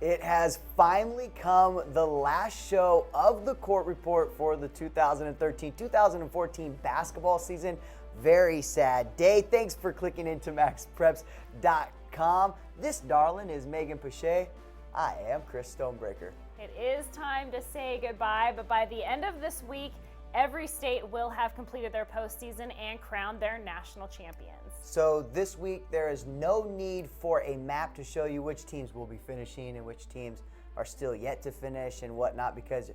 It has finally come, the last show of the Court Report for the 2013-2014 basketball season. Very sad day. Thanks for clicking into MaxPreps.com. This, darling, is Megan Pache. I am Chris Stonebreaker. It is time to say goodbye, but by the end of this week, every state will have completed their postseason and crowned their national champions. So this week, there is no need for a map to show you which teams will be finishing and which teams are still yet to finish and whatnot, because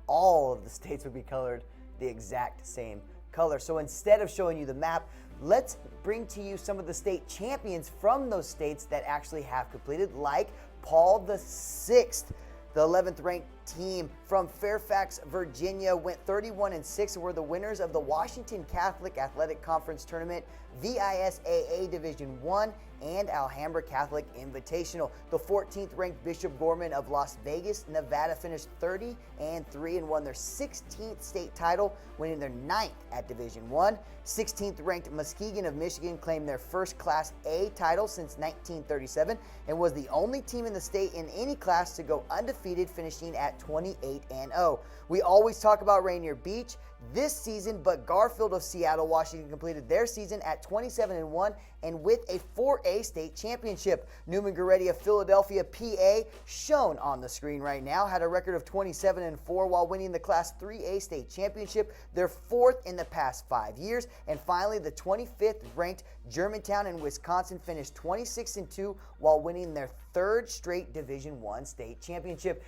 all of the states will be colored the exact same color. So instead of showing you the map, let's bring to you some of the state champions from those states that actually have completed, like Paul the Sixth. The 11th ranked team from Fairfax, Virginia went 31-6 and were the winners of the Washington Catholic Athletic Conference Tournament, VISAA Division I, and Alhambra Catholic Invitational. The 14th ranked Bishop Gorman of Las Vegas, Nevada finished 30-3 and won their 16th state title, winning their 9th at Division I. 16th ranked Muskegon of Michigan claimed their first Class A title since 1937 and was the only team in the state in any class to go undefeated, finishing at 28-0. We always talk about Rainier Beach this season, but Garfield of Seattle, Washington completed their season at 27-1 and with a 4A state championship. Newman Goretti of Philadelphia, PA, shown on the screen right now, had a record of 27-4 while winning the Class 3A state championship, their fourth in the past 5 years. And finally, the 25th ranked Germantown in Wisconsin finished 26-2 while winning their third straight Division I state championship.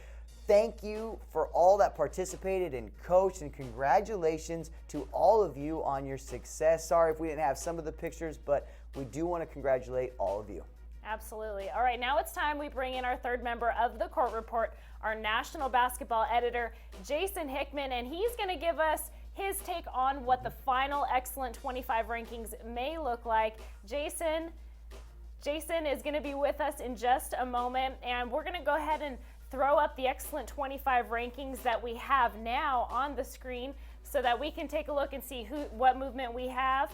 Thank you for all that participated and coached, and congratulations to all of you on your success. Sorry if we didn't have some of the pictures, but we do want to congratulate all of you. Absolutely. All right, now it's time we bring in our third member of the Court Report, our national basketball editor, Jason Hickman, and he's going to give us his take on what the final Excellent 25 rankings may look like. Jason is going to be with us in just a moment, and we're going to go ahead and throw up the Excellent 25 rankings that we have now on the screen so that we can take a look and see what movement we have.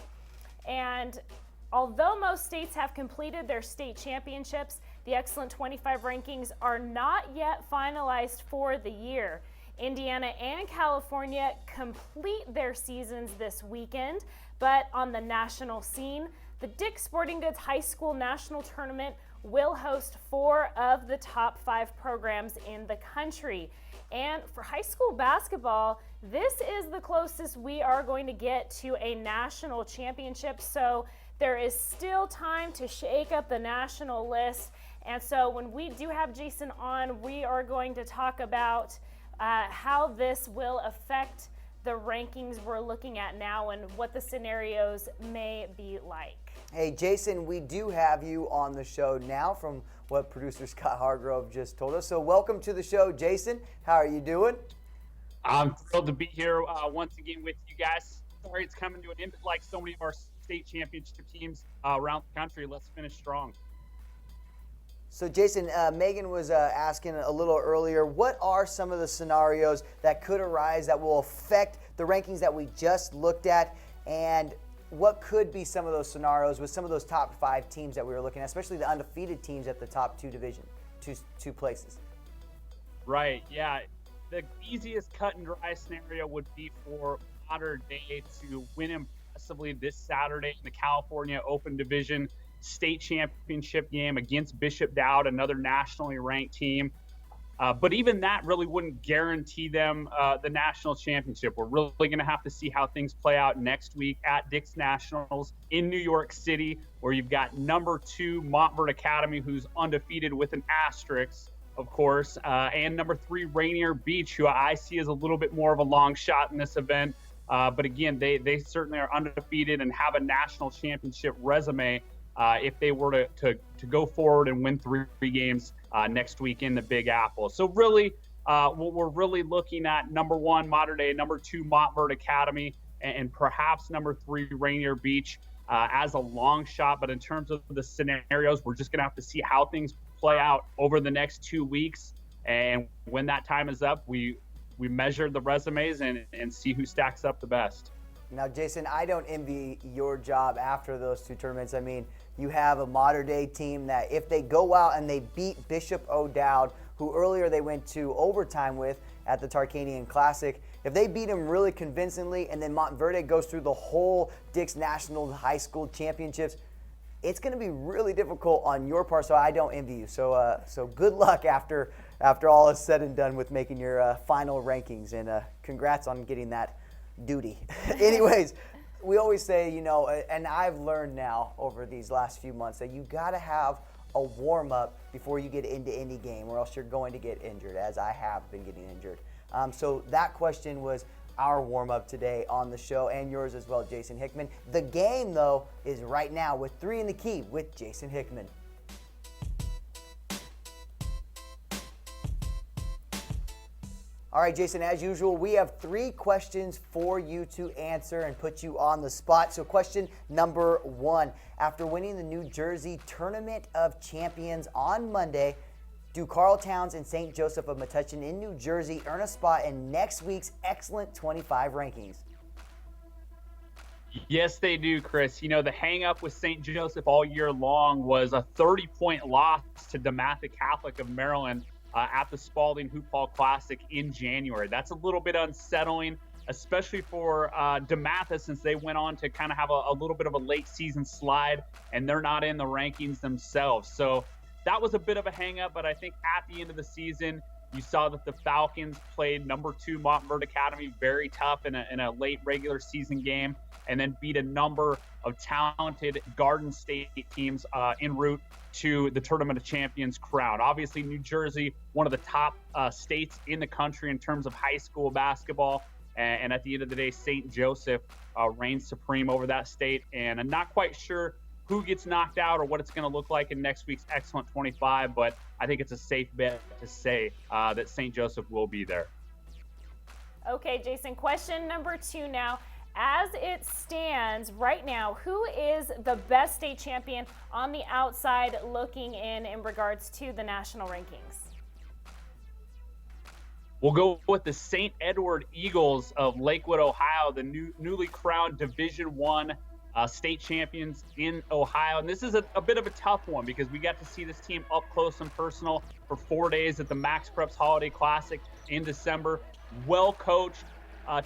And although most states have completed their state championships, the Excellent 25 rankings are not yet finalized for the year. Indiana and California complete their seasons this weekend, but on the national scene, the Dick's Sporting Goods High School National Tournament will host 4 of the top 5 programs in the country. And for high school basketball, this is the closest we are going to get to a national championship. So there is still time to shake up the national list. And so when we do have Jason on, we are going to talk about how this will affect the rankings we're looking at now and what the scenarios may be like. Hey, Jason, we do have you on the show now from what producer Scott Hargrove just told us. So welcome to the show, Jason. How are you doing? I'm thrilled to be here once again with you guys. Sorry it's coming to an end like so many of our state championship teams around the country. Let's finish strong. So, Jason, Megan was asking a little earlier, what are some of the scenarios that could arise that will affect the rankings that we just looked at, and what could be some of those scenarios with some of those top 5 teams that we were looking at, especially the undefeated teams at the top two places? Right, yeah. The easiest cut and dry scenario would be for Mater Dei to win impressively this Saturday in the California Open Division state championship game against Bishop Dowd, another nationally ranked team. But even that really wouldn't guarantee them the national championship. We're really going to have to see how things play out next week at Dick's Nationals in New York City, where you've got number 2 Montverde Academy, who's undefeated with an asterisk, of course, and number 3 Rainier Beach, who I see as a little bit more of a long shot in this event. But again, they certainly are undefeated and have a national championship resume if they were to go forward and win 3 games next week in the Big Apple. So really, what we're really looking at, number 1, Mater Dei, number 2, Montverde Academy, and perhaps number 3, Rainier Beach as a long shot. But in terms of the scenarios, we're just going to have to see how things play out over the next 2 weeks. And when that time is up, we measure the resumes and see who stacks up the best. Now, Jason, I don't envy your job after those 2 tournaments. I mean, you have a modern day team that if they go out and they beat Bishop O'Dowd, who earlier they went to overtime with at the Tarkanian Classic, if they beat them really convincingly and then Montverde goes through the whole Dix National High School Championships, it's going to be really difficult on your part, so I don't envy you. So good luck after all is said and done with making your final rankings, and congrats on getting that duty. Anyways, we always say, and I've learned now over these last few months that you got to have a warm-up before you get into any game, or else you're going to get injured, as I have been getting injured. So that question was our warm-up today on the show, and yours as well, Jason Hickman. The game, though, is right now with 3 in the Key with Jason Hickman. All right, Jason, as usual, we have 3 questions for you to answer and put you on the spot. So question number 1, after winning the New Jersey Tournament of Champions on Monday, do Carl Towns and St. Joseph of Metuchen in New Jersey earn a spot in next week's Excellent 25 rankings? Yes, they do, Chris. The hang-up with St. Joseph all year long was a 30-point loss to DeMatha Catholic of Maryland at the Spalding Hoop Ball Classic in January. That's a little bit unsettling, especially for DeMatha, since they went on to kind of have a little bit of a late season slide, and they're not in the rankings themselves. So that was a bit of a hang-up, but I think at the end of the season, you saw that the Falcons played number 2 Montverde Academy very tough in a late regular season game, and then beat a number of talented Garden State teams en route to the Tournament of Champions crown. Obviously, New Jersey, one of the top states in the country in terms of high school basketball, and at the end of the day, St. Joseph reigns supreme over that state, and I'm not quite sure who gets knocked out or what it's going to look like in next week's Excellent 25, but I think it's a safe bet to say that St. Joseph will be there. Okay, Jason, question number 2 now. As it stands right now, who is the best state champion on the outside looking in regards to the national rankings? We'll go with the St. Edward Eagles of Lakewood, Ohio, the newly crowned Division I state champions in Ohio. And this is a bit of a tough one because we got to see this team up close and personal for 4 days at the MaxPreps Holiday Classic in December. Well coached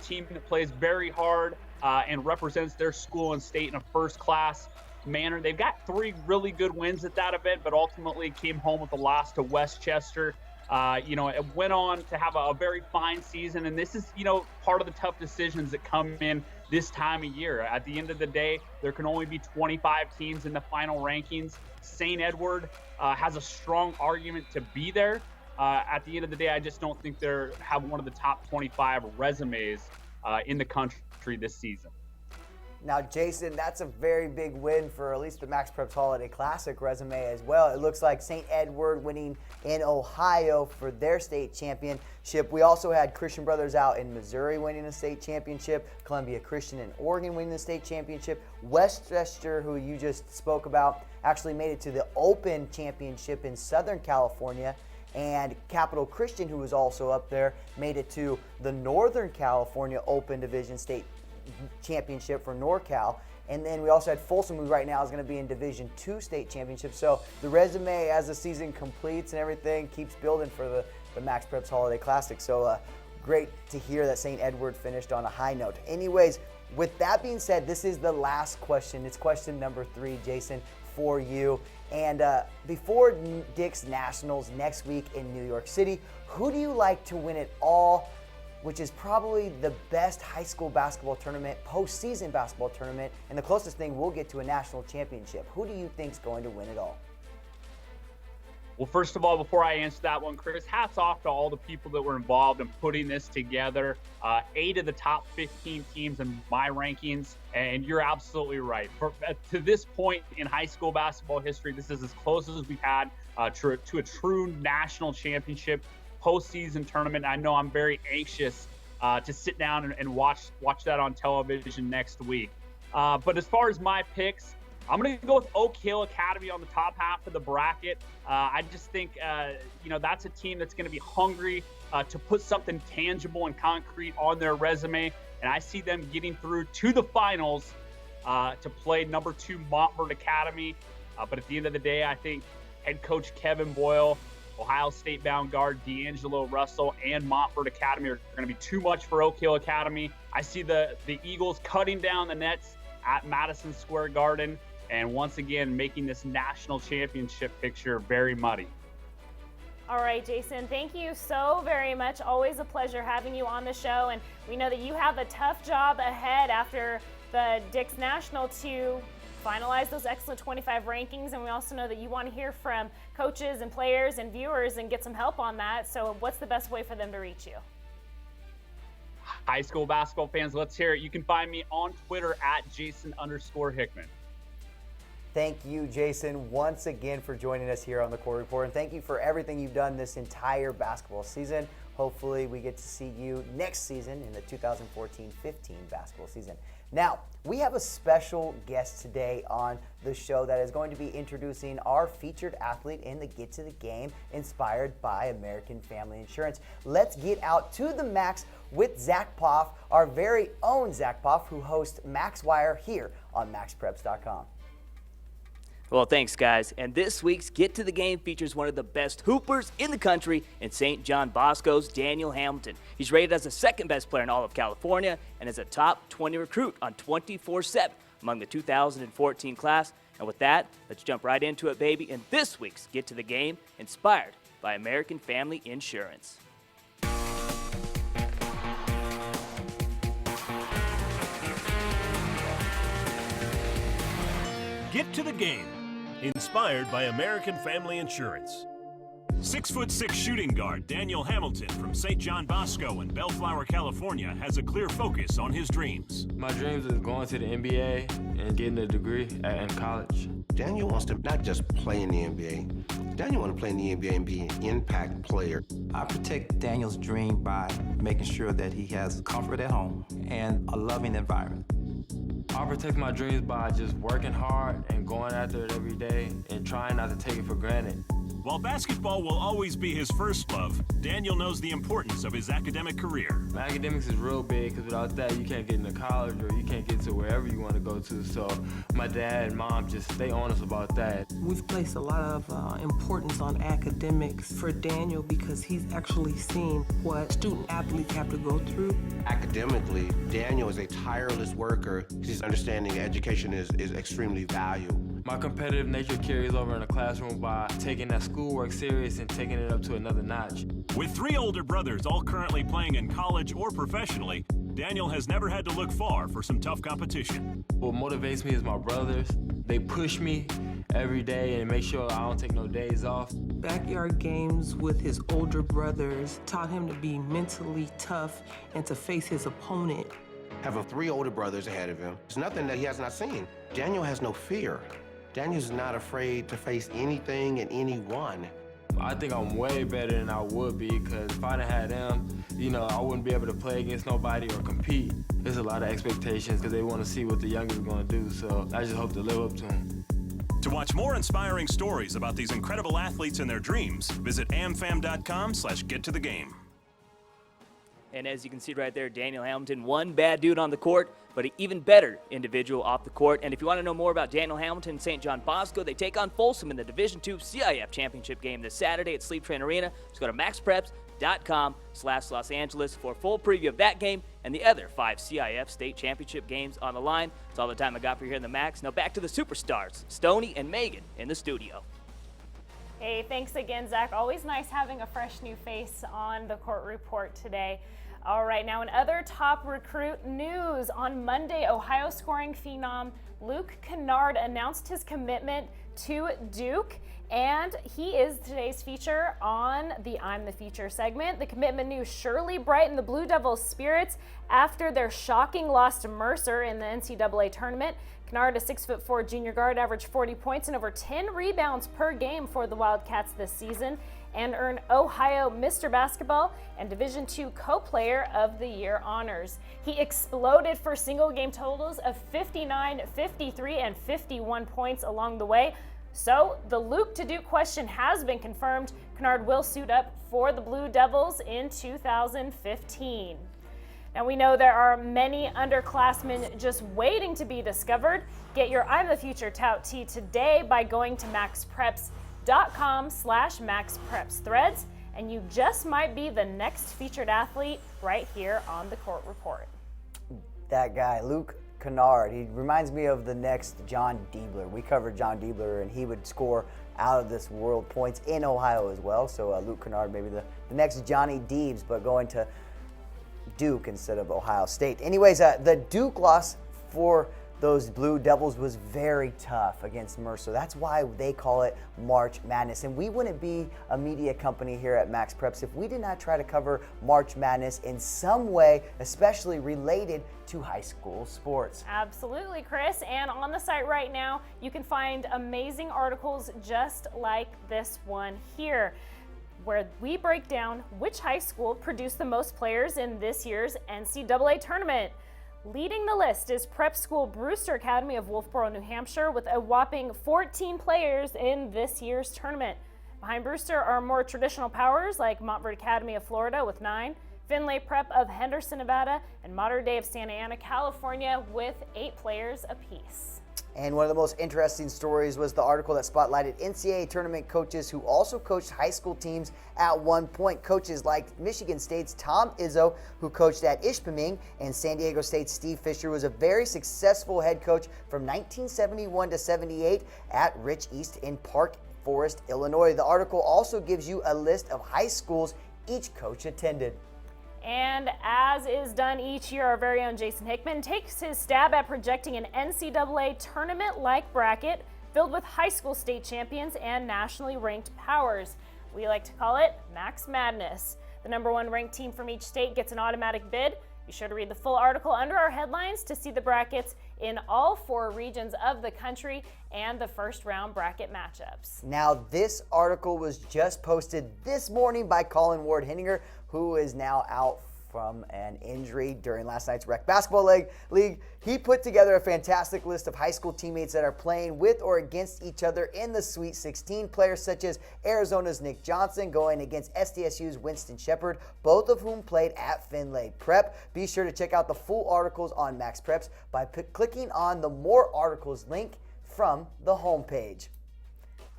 team that plays very hard and represents their school and state in a first-class manner. They've got 3 really good wins at that event, but ultimately came home with a loss to Westchester. It went on to have a very fine season, and this is, part of the tough decisions that come in this time of year. At the end of the day, there can only be 25 teams in the final rankings. St. Edward has a strong argument to be there. At the end of the day, I just don't think they have one of the top 25 resumes in the country this season. Now, Jason, that's a very big win for at least the MaxPreps Holiday Classic resume as well. It looks like St. Edward winning in Ohio for their state championship. We also had Christian Brothers out in Missouri winning a state championship, Columbia Christian in Oregon winning the state championship. Westchester, who you just spoke about, actually made it to the Open Championship in Southern California. And Capital Christian, who was also up there, made it to the Northern California Open Division State Championship for NorCal. And then we also had Folsom, who right now is going to be in Division II State Championship. So the resume as the season completes and everything keeps building for the MaxPreps Holiday Classic. So great to hear that St. Edward finished on a high note. Anyways, with that being said, this is the last question. It's question number 3, Jason, for you. And before Dix Nationals next week in New York City, who do you like to win it all, which is probably the best high school basketball tournament, postseason basketball tournament, and the closest thing we'll get to a national championship? Who do you think is going to win it all? Well, first of all, before I answer that one, Chris, hats off to all the people that were involved in putting this together. 8 of the top 15 teams in my rankings, and you're absolutely right. To this point in high school basketball history, this is as close as we've had to a true national championship postseason tournament. I know I'm very anxious to sit down and watch that on television next week. But as far as my picks, I'm going to go with Oak Hill Academy on the top half of the bracket. I just think, that's a team that's going to be hungry to put something tangible and concrete on their resume. And I see them getting through to the finals to play number 2 Montverde Academy. But at the end of the day, I think head coach Kevin Boyle, Ohio State-bound guard D'Angelo Russell, and Montford Academy are going to be too much for Oak Hill Academy. I see the Eagles cutting down the nets at Madison Square Garden and once again making this national championship picture very muddy. All right, Jason, thank you so very much. Always a pleasure having you on the show. And we know that you have a tough job ahead after the Dix National to finalize those excellent 25 rankings. And we also know that you want to hear from coaches and players and viewers and get some help on that. So what's the best way for them to reach you? High school basketball fans, let's hear it. You can find me on Twitter at Jason_Hickman. Thank you, Jason, once again for joining us here on the Court Report. And thank you for everything you've done this entire basketball season. Hopefully we get to see you next season in the 2014-15 basketball season. Now, we have a special guest today on the show that is going to be introducing our featured athlete in the Get to the Game, inspired by American Family Insurance. Let's get out to the max with Zach Poff, our very own Zach Poff, who hosts MaxWire here on MaxPreps.com. Well, thanks, guys. And this week's Get to the Game features one of the best hoopers in the country in St. John Bosco's Daniel Hamilton. He's rated as the second best player in all of California and is a top 20 recruit on 24/7 among the 2014 class. And with that, let's jump right into it, baby, in this week's Get to the Game, inspired by American Family Insurance. Get to the Game, inspired by American Family Insurance. 6'6" shooting guard Daniel Hamilton from St. John Bosco in Bellflower, California has a clear focus on his dreams. My dreams is going to the NBA and getting a degree in college. Daniel wants to not just play in the NBA. Daniel wants to play in the NBA and be an impact player. I protect Daniel's dream by making sure that he has comfort at home and a loving environment. I protect my dreams by just working hard and going after it every day and trying not to take it for granted. While basketball will always be his first love, Daniel knows the importance of his academic career. Academics is real big because without that you can't get into college or you can't get to wherever you want to go to. So my dad and mom just stay on us about that. We've placed a lot of importance on academics for Daniel because he's actually seen what student athletes have to go through. Academically, Daniel is a tireless worker. His understanding education is extremely valuable. My competitive nature carries over in the classroom by taking that schoolwork serious and taking it up to another notch. With 3 older brothers all currently playing in college or professionally, Daniel has never had to look far for some tough competition. What motivates me is my brothers. They push me every day and make sure I don't take no days off. Backyard games with his older brothers taught him to be mentally tough and to face his opponent. Having 3 older brothers ahead of him, it's nothing that he has not seen. Daniel has no fear. Daniel's not afraid to face anything and anyone. I think I'm way better than I would be because if I didn't have them, I wouldn't be able to play against nobody or compete. There's a lot of expectations because they want to see what the youngest are going to do, so I just hope to live up to them. To watch more inspiring stories about these incredible athletes and their dreams, visit amfam.com/gettothegame. And as you can see right there, Daniel Hamilton, one bad dude on the court, but an even better individual off the court. And if you want to know more about Daniel Hamilton and St. John Bosco, they take on Folsom in the Division II CIF Championship game this Saturday at Sleep Train Arena. Just go to maxpreps.com/Los Angeles for a full preview of that game and the other 5 CIF State Championship games on the line. That's all the time I got for you here in the Max. Now back to the superstars, Stoney and Megan in the studio. Hey, thanks again, Zach. Always nice having a fresh new face on the Court Report today. All right, now in other top recruit news, on Monday, Ohio scoring phenom Luke Kennard announced his commitment to Duke, and he is today's feature on the I'm the Feature segment. The commitment news surely brightened the Blue Devils' spirits after their shocking loss to Mercer in the NCAA tournament. Kennard, a 6'4" junior guard, averaged 40 points and over 10 rebounds per game for the Wildcats this season, and earned Ohio Mr. Basketball and Division II Co-Player of the Year honors. He exploded for single game totals of 59, 53, and 51 points along the way. So the Luke to Duke question has been confirmed. Kennard will suit up for the Blue Devils in 2015. Now we know there are many underclassmen just waiting to be discovered. Get your I'm the Future tout tee today by going to maxpreps.com/maxprepsthreads, and you just might be the next featured athlete right here on the Court Report. That guy, Luke Kennard, he reminds me of the next John Diebler. We covered John Diebler, and he would score out of this world points in Ohio as well. So Luke Kennard, maybe the next Johnny Deebs, but going to Duke instead of Ohio State. Anyways, the Duke loss for those Blue Devils was very tough against Mercer. That's why they call it March Madness. And we wouldn't be a media company here at MaxPreps if we did not try to cover March Madness in some way, especially related to high school sports. Absolutely, Chris. And on the site right now, you can find amazing articles just like this one here, where we break down which high school produced the most players in this year's NCAA tournament. Leading the list is prep school Brewster Academy of Wolfboro, New Hampshire, with a whopping 14 players in this year's tournament. Behind Brewster are more traditional powers like Montverde Academy of Florida with 9, Finlay Prep of Henderson, Nevada, and Modern Day of Santa Ana, California with 8 players apiece. And one of the most interesting stories was the article that spotlighted NCAA tournament coaches who also coached high school teams at one point. Coaches like Michigan State's Tom Izzo, who coached at Ishpeming, and San Diego State's Steve Fisher was a very successful head coach from 1971 to 78 at Rich East in Park Forest, Illinois. The article also gives you a list of high schools each coach attended. And as is done each year, our very own Jason Hickman takes his stab at projecting an NCAA tournament-like bracket filled with high school state champions and nationally ranked powers. We like to call it Max Madness. The #1 ranked team from each state gets an automatic bid. Be sure to read the full article under our headlines to see the brackets in all 4 regions of the country and the first round bracket matchups. Now, this article was just posted this morning by Colin Ward Henninger, who is now out from an injury during last night's rec basketball league. He put together a fantastic list of high school teammates that are playing with or against each other in the Sweet 16. Players such as Arizona's Nick Johnson going against SDSU's Winston Shepard, both of whom played at Finlay Prep. Be sure to check out the full articles on MaxPreps by clicking on the More Articles link from the homepage.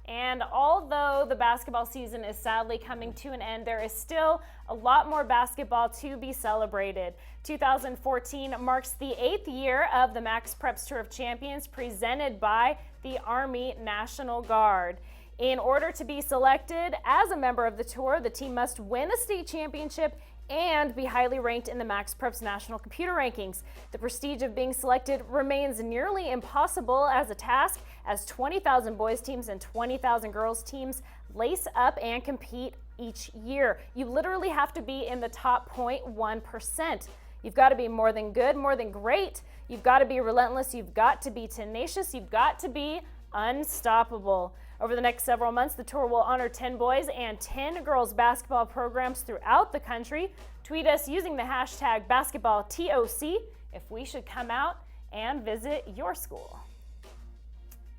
And although the basketball season is sadly coming to an end, there is still a lot more basketball to be celebrated. 2014 marks the 8th year of the MaxPreps Tour of Champions presented by the Army National Guard. In order to be selected as a member of the tour, the team must win a state championship and be highly ranked in the MaxPreps national computer rankings. The prestige of being selected remains nearly impossible as a task, as 20,000 boys teams and 20,000 girls teams lace up and compete each year. You literally have to be in the top 0.1%. You've got to be more than good, more than great. You've got to be relentless. You've got to be tenacious. You've got to be unstoppable. Over the next several months, the tour will honor 10 boys and 10 girls basketball programs throughout the country. Tweet us using the hashtag BasketballTOC if we should come out and visit your school.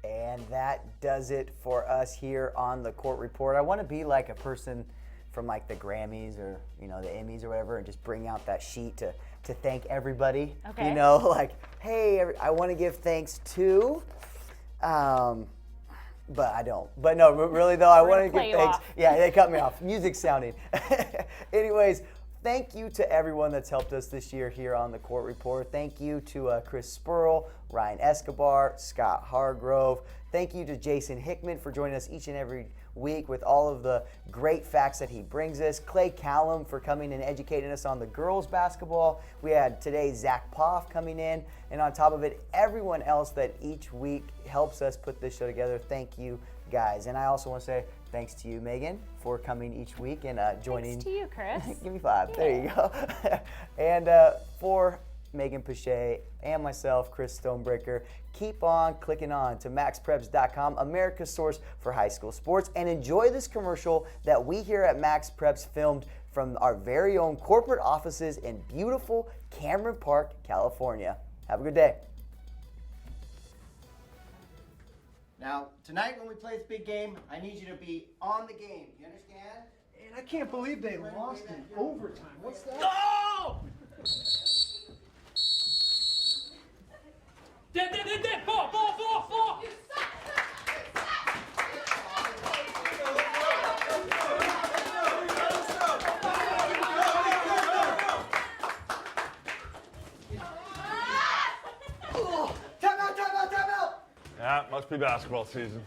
And that does it for us here on the Court Report. I want to be like a person from like the Grammys or the Emmys or whatever, and just bring out that sheet to thank everybody. Okay. Like, hey, I want to give thanks to. But I don't. But no, really though, I want to give thanks. Yeah, they cut me off. Music sounding. Anyways, thank you to everyone that's helped us this year here on the Court Report. Thank you to Chris Spurl, Ryan Escobar, Scott Hargrove. Thank you to Jason Hickman for joining us each and every week with all of the great facts that he brings us. Clay Callum for coming and educating us on the girls basketball. We had today Zach Poff coming in, and on top of it, everyone else that each week helps us put this show together. Thank you guys. And I also want to say thanks to you, Megan, for coming each week and joining. Thanks to you, Chris. Give me 5. Yeah. There you go. And for Megan Pache and myself, Chris Stonebreaker, keep on clicking on to MaxPreps.com, America's source for high school sports, and enjoy this commercial that we here at MaxPreps filmed from our very own corporate offices in beautiful Cameron Park, California. Have a good day. Now, tonight when we play this big game, I need you to be on the game. You understand? And I can't believe they lost in overtime. What's that? Go! Dead, ball. Time out. Yeah, must be basketball season.